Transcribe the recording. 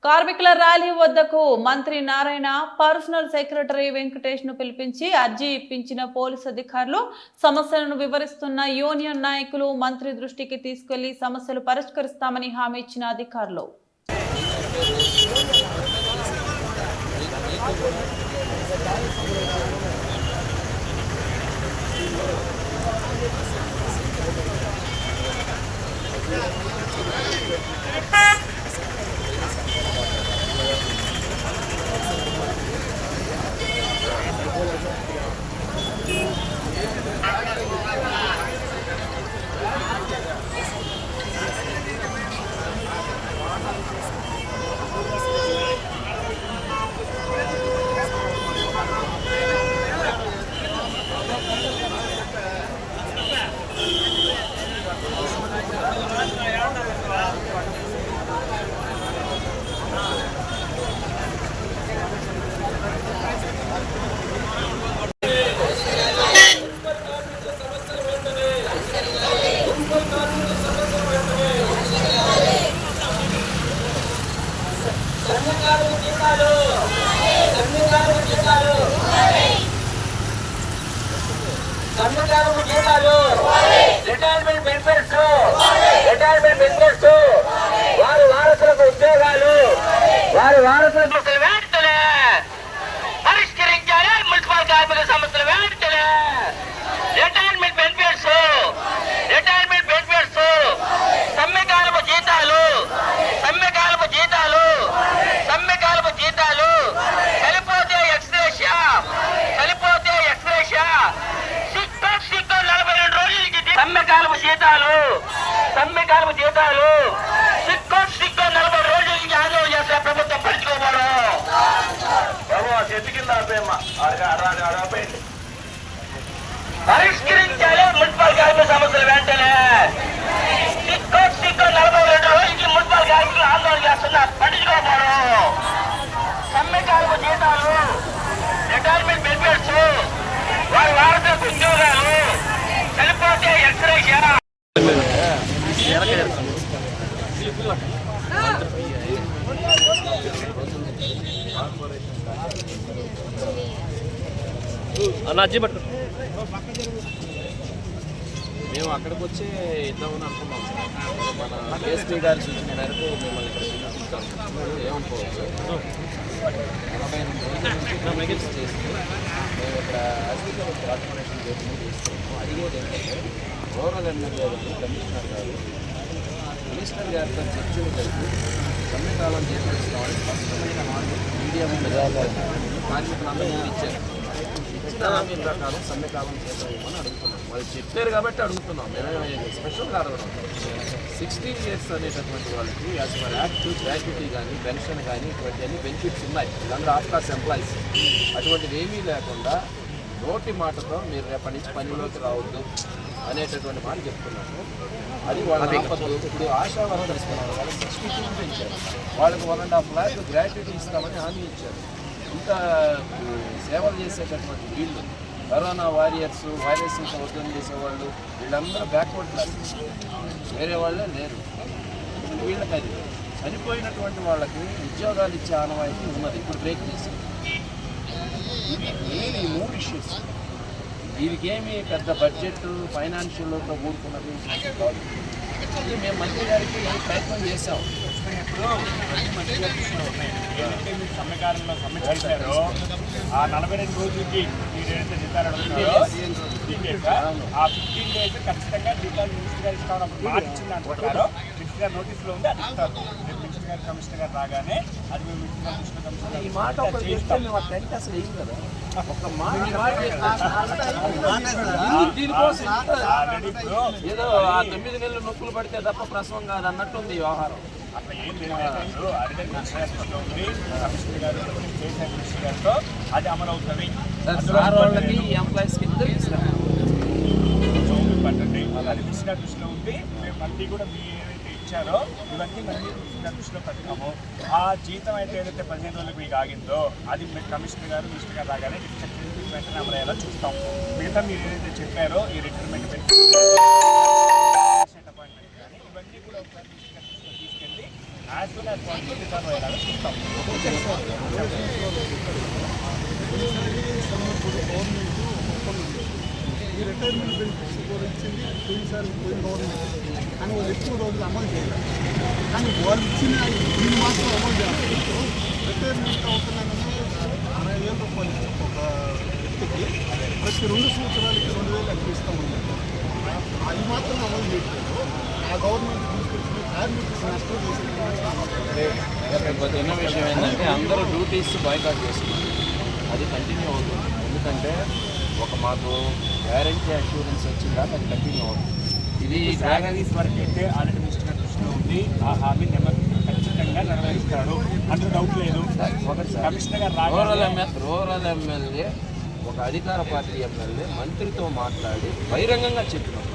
కార్మికుల ర్యాలీ వద్దకు మంత్రి నారాయణ పర్సనల్ సెక్రటరీ వెంకటేష్ ను పిలిపించి అర్జీ ఇప్పించిన పోలీసు అధికారులు సమస్యలను వివరిస్తున్న యూనియన్ నాయకులు మంత్రి దృష్టికి తీసుకెళ్లి సమస్యలు పరిష్కరిస్తామని హామీ ఇచ్చిన అధికారులు రిటైర్మెంట్ బెనిఫిట్స్ వారి వారసులకు ఉద్యోగాలు వారి వారసులకు వెంటనే పరిష్కరించాలి. మున్సిపల్ కార్మిక సమస్యలు వెంటనే రిటైర్మెంట్ బెనిఫిట్స్ సమ్మెకాలపు జీతాలు చనిపోతే ఎక్స్గ్రేషియా సమ్మెకాలపు జీతాలు సిక్కో 40 రోజుల నుంచి ఆందోళన చేస్తున్న ప్రభుత్వం పడుచుకోబోవడం చెట్టు కింద పరిష్కరించాలి. మున్సిపల్ కార్మిక సమస్యలు వెంటనే సిక్కో 42 రోజుల నుంచి మున్సిపల్ కార్మికులు ఆందోళన చేస్తున్న పడుచుకోబోవడం సమ్మెకాలపు జీతాలు రిటైర్మెంట్ బెనిఫిట్స్ వారి వారసులకు ఉద్యోగాలు చనిపోతే ఎక్స్గ్రేషియా మేము అక్కడికి వచ్చి ఇద్దామని అనుకున్నాం. మన కేఎస్పీ గారి సూచన మేరకు మిమ్మల్ని ఇక్కడ పిలుస్తాం. ఏమనుకోవచ్చు 42 రోజుల నుంచి చేసి మేము ఇక్కడ అగ్రికల్చర్ కార్పొరేషన్ చేస్తున్నాము. అడిగేది ఏంటంటే రూరల్ ఎమ్మెల్యే కమిషనర్ గారితో చర్చలు కలిపి సమ్మెకాలం చేపిస్తామని స్పష్టమైన మీడియా కార్మికులందరూ ఇచ్చారు. ఇచ్చిన హామీ ప్రకారం సమ్మెకాలం చేద్దామని అడుగుతున్నాం. వాళ్ళు చెప్పారు కాబట్టి అడుగుతున్నాం. స్పెషల్గా అడగడం 60 years అనేటటువంటి వాళ్ళకి యాజ్ పర్ యాక్ట్ గ్రాట్యుటీ కానీ పెన్షన్ కానీ ఇటువంటివన్నీ బెనిఫిట్స్ ఉన్నాయి. వీళ్ళందరూ ఆఫ్ కాస్ట్ ఎంప్లాయీస్. అటువంటివి ఏమీ లేకుండా నోటి మాటతో మీరు రేపటి నుంచి పనిలోకి రావద్దు అనేటటువంటి మాట చెప్తున్నాము. అది వాళ్ళ ఇప్పుడు ఆశా వర్కర్స్ వాళ్ళకి 62 పెంచారు. వాళ్ళకి 1.5 lakh గ్రాట్యుటీ ఇస్తామని హామీ ఇచ్చారు. ఇంత సేవలు చేసేటటువంటి వీళ్ళు కరోనా వారియర్స్, వైరస్ వద్దని చేసేవాళ్ళు వీళ్ళందరూ బ్యాక్వర్డ్ క్లాస్, వేరే వాళ్ళే లేరు. వీళ్ళకి అది చనిపోయినటువంటి వాళ్ళకి ఉద్యోగాలు ఇచ్చే ఆనవాయితీ ఉన్నది. ఇప్పుడు బ్రేక్ చేసి ఇవి మెయిన్ ఈ 3 issues. వీరికేమి పెద్ద బడ్జెట్ ఫైనాన్షియల్తో కూడుకున్నది కాదు. ఇది మేము మంత్రి గారికి ప్రయత్నం చేసాం. ఇప్పుడు మంత్రి గారు ఏదైతే మీరు సమ్మెకాలంలో సమ్మె చేశారో ఆ 42 రోజులకి మీరు ఏదైతే జీతాలు అడుగుతున్నారో 15 days ఆ 15 days ఖచ్చితంగా జీతాలు మినిస్టర్ గారు ఇస్తామని మార్చింది అంటున్నారు. మినిస్టర్ గారు నోటీసులో ఉంది, అది ఇస్తారు. మినిస్టర్ గారు కమిషనర్ గారు రాగానే అది మేము మినిస్టర్ గారు కమిషనర్ ఈ మాట అసలు ఏం కదా ఒక మాట దీనికోసం ఏదో ఆ 9 నెలలు నొప్పులు పడితే తప్ప ప్రసవం కాదు అన్నట్టుంది ఈ వ్యవహారం. అట్లా ఏం లేదు. ఉంది కమిషనర్ గారు చేసిన మినిస్టర్ గారితో అది అమలు అవుతుంది. వాళ్ళకి ఎంప్లాయీస్కి ఇద్దరు ఇస్తారు. పట్టండి అది మినిస్టర్ గారి దృష్టిలో ఉంది. మేము మళ్ళీ కూడా మీ ఏదైతే ఇచ్చారో ఇవన్నీ మళ్ళీ మినిస్టర్ గారి దృష్టిలో పెడతాము. ఆ జీతం అయితే ఏదైతే 15 రోజులకు మీకు ఆగిందో అది కమిషనర్ గారు మినిస్టర్ గారు రాగానే వెంటనే అమలు అయ్యేలా చూస్తాం. మిగతా మీరు ఏదైతే చెప్పారో ఈ రిటైర్మెంట్ అపాయింట్మెంట్ కానీ ఇవన్నీ కూడా ఒకసారి తీసుకెళ్ళి as soon as possible return అయ్యేలాగా చూస్తాం. పోయినసారి పోయిన గవర్నమెంట్ కానీ వాళ్ళు ఎక్కువ రోజులు అమలు చేయలేదు. కానీ వాళ్ళు ఇచ్చిన ఈ మాత్రం అమలు చేస్తారు. రిటైర్మెంట్ అవుతున్నానని 60,000 రూపాయలు ఒక వ్యక్తికి ప్రతి 2 సంవత్సరాలకి 2,000 ఎక్కువ ఇస్తూ ఉన్నారు. అది మాత్రం అమలు చేయట్లేదు. ఆ గవర్నమెంట్ తీసుకొచ్చిన కార్మికులకు నష్టం ఇక్కడ చిన్న విషయం ఏంటంటే అందరూ డ్యూటీస్ బాయ్కాట్ చేస్తున్నారు. అది కంటిన్యూ అవుతుంది. ఎందుకంటే మాకు గ్యారంటీ అష్యూరెన్స్ వచ్చిందాక అది కంటిన్యూ అవుతుంది. ఇది శాలరీస్ వరకు అయితే ఆల్రెడీ మినిస్టర్ దృష్టిలో ఉంది. ఆ హామీ ఖచ్చితంగా నెరవేరుస్తాడు అందులో డౌట్ లేదు. కమిషనర్ గారు రూరల్ ఎమ్మెల్యే ఒక అధికార పార్టీ ఎమ్మెల్యే మంత్రితో మాట్లాడి బహిరంగంగా చెప్పినారు